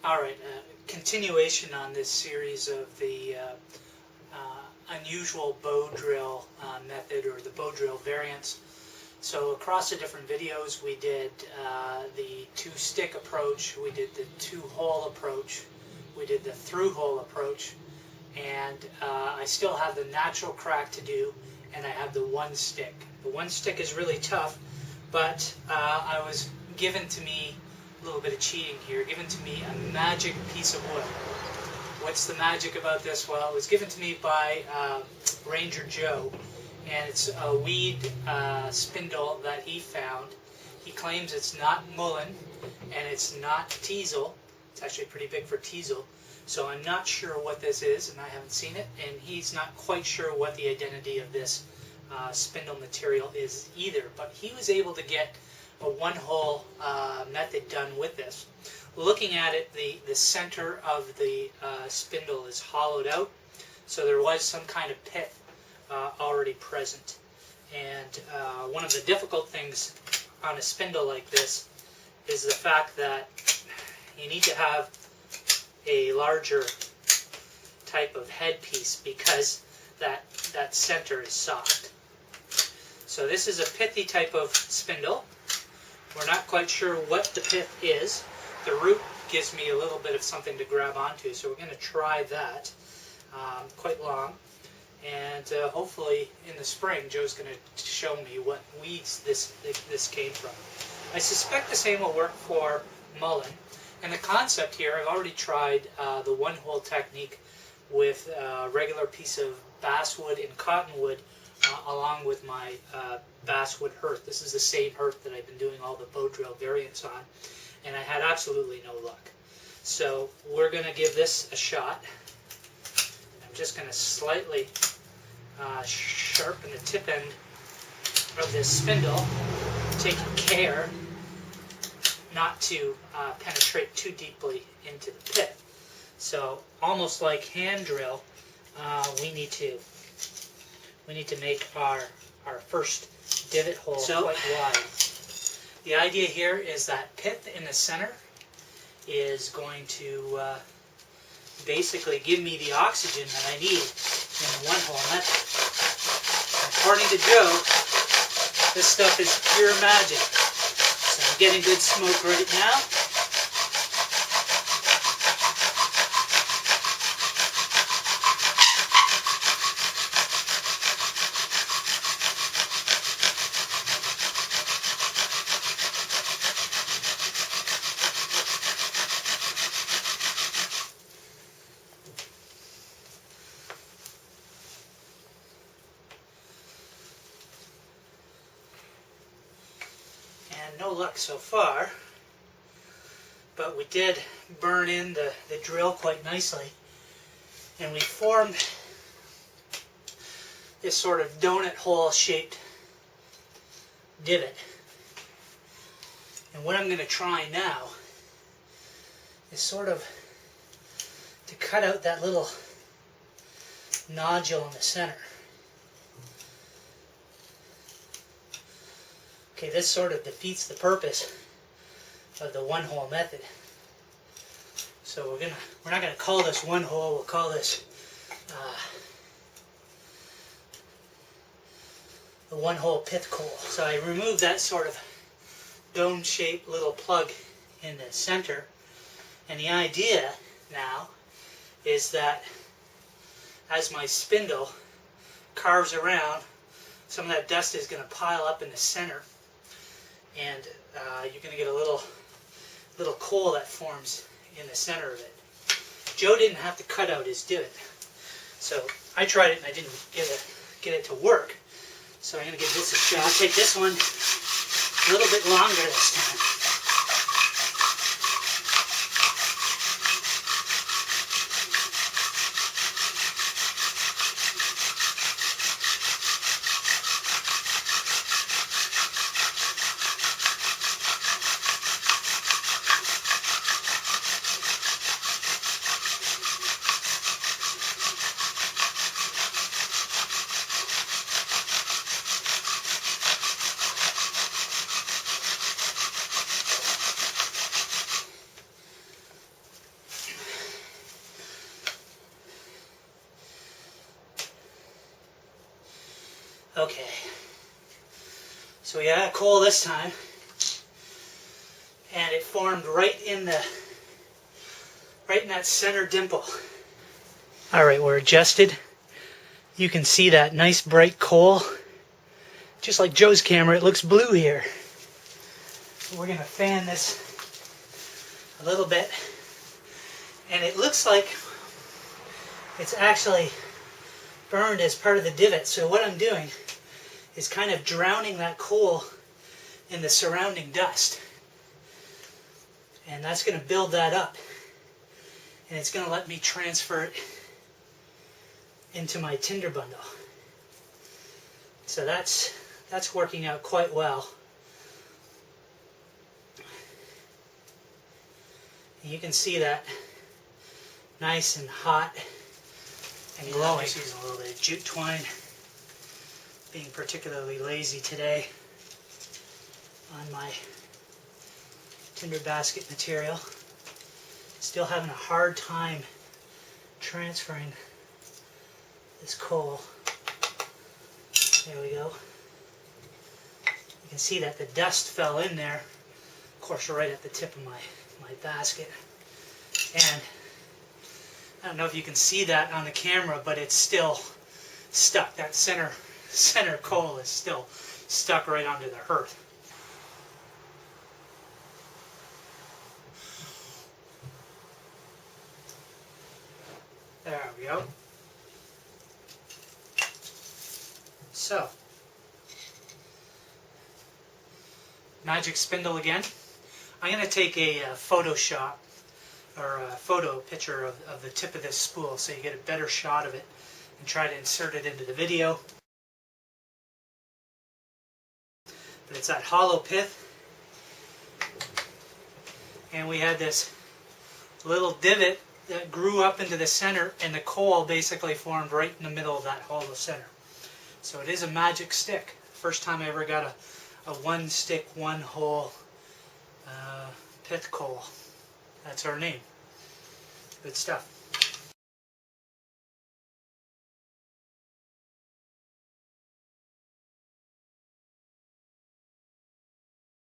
Alright, continuation on this series of the unusual bow drill method, or the bow drill variants. So across the different videos we did the two-stick approach, we did the two-hole approach, we did the through-hole approach, and I still have the natural crack to do, and I have the one stick. The one stick is really tough, but I was given to me a little bit of cheating here, given to me a magic piece of wood. What's the magic about this? Well, it was given to me by Ranger Joe, and it's a weed spindle that he found. He claims it's not mullein and it's not teasel. It's actually pretty big for teasel, so I'm not sure what this is, and I haven't seen it, and he's not quite sure what the identity of this spindle material is either, but he was able to get a one-hole method done with this. Looking at it, the center of the spindle is hollowed out, so there was some kind of pith already present. And one of the difficult things on a spindle like this is the fact that you need to have a larger type of headpiece because that center is soft. So this is a pithy type of spindle. We're not quite sure what the pith is. The root gives me a little bit of something to grab onto, so we're going to try that. Quite long. And hopefully in the spring Joe's going to show me what weeds this came from. I suspect the same will work for mullein. And the concept here, I've already tried the one-hole technique with a regular piece of basswood and cottonwood along with my basswood hearth. This is the same hearth that I've been doing all the bow drill variants on, and I had absolutely no luck. So we're going to give this a shot. I'm just going to slightly sharpen the tip end of this spindle, taking care not to penetrate too deeply into the pith. So almost like hand drill, we need to make our first divot hole quite wide. The idea here is that pith in the center is going to basically give me the oxygen that I need in the one-hole method. According to Joe, this stuff is pure magic. So I'm getting good smoke right now. No luck so far, but we did burn in the drill quite nicely, and we formed this sort of donut hole shaped divot. And what I'm going to try now is sort of to cut out that little nodule in the center. Okay, this sort of defeats the purpose of the one-hole method. So we're not gonna call this one hole. We'll call this the one-hole pith coal. So I removed that sort of dome-shaped little plug in the center, and the idea now is that as my spindle carves around, some of that dust is going to pile up in the center, and you're going to get a little coal that forms in the center of it. Joe didn't have to cut out his divot, so I tried it and I didn't get it to work. So I'm going to give this a shot. I'll take this one a little bit longer this time. Okay, so we got a coal this time, and it formed right in that center dimple. All right, we're adjusted. You can see that nice bright coal. Just like Joe's camera, it looks blue here. We're gonna fan this a little bit, and it looks like it's actually burned as part of the divot. So what I'm doing is kind of drowning that coal in the surrounding dust. And that's going to build that up. And it's going to let me transfer it into my tinder bundle. So that's working out quite well. And you can see that nice and hot and glowing. I'm using a little bit of jute twine. Being particularly lazy today on my tinder basket material. Still having a hard time transferring this coal. There we go. You can see that the dust fell in there, of course right at the tip of my basket. And I don't know if you can see that on the camera, but it's still stuck. That center coal is still stuck right onto the hearth. There we go. So, magic spindle again. I'm going to take a Photoshop or a photo picture of the tip of this spool so you get a better shot of it and try to insert it into the video. But it's that hollow pith, and we had this little divot that grew up into the center, and the coal basically formed right in the middle of that hollow center. So it is a magic stick. First time I ever got a one stick, one hole pith coal. That's our name. Good stuff.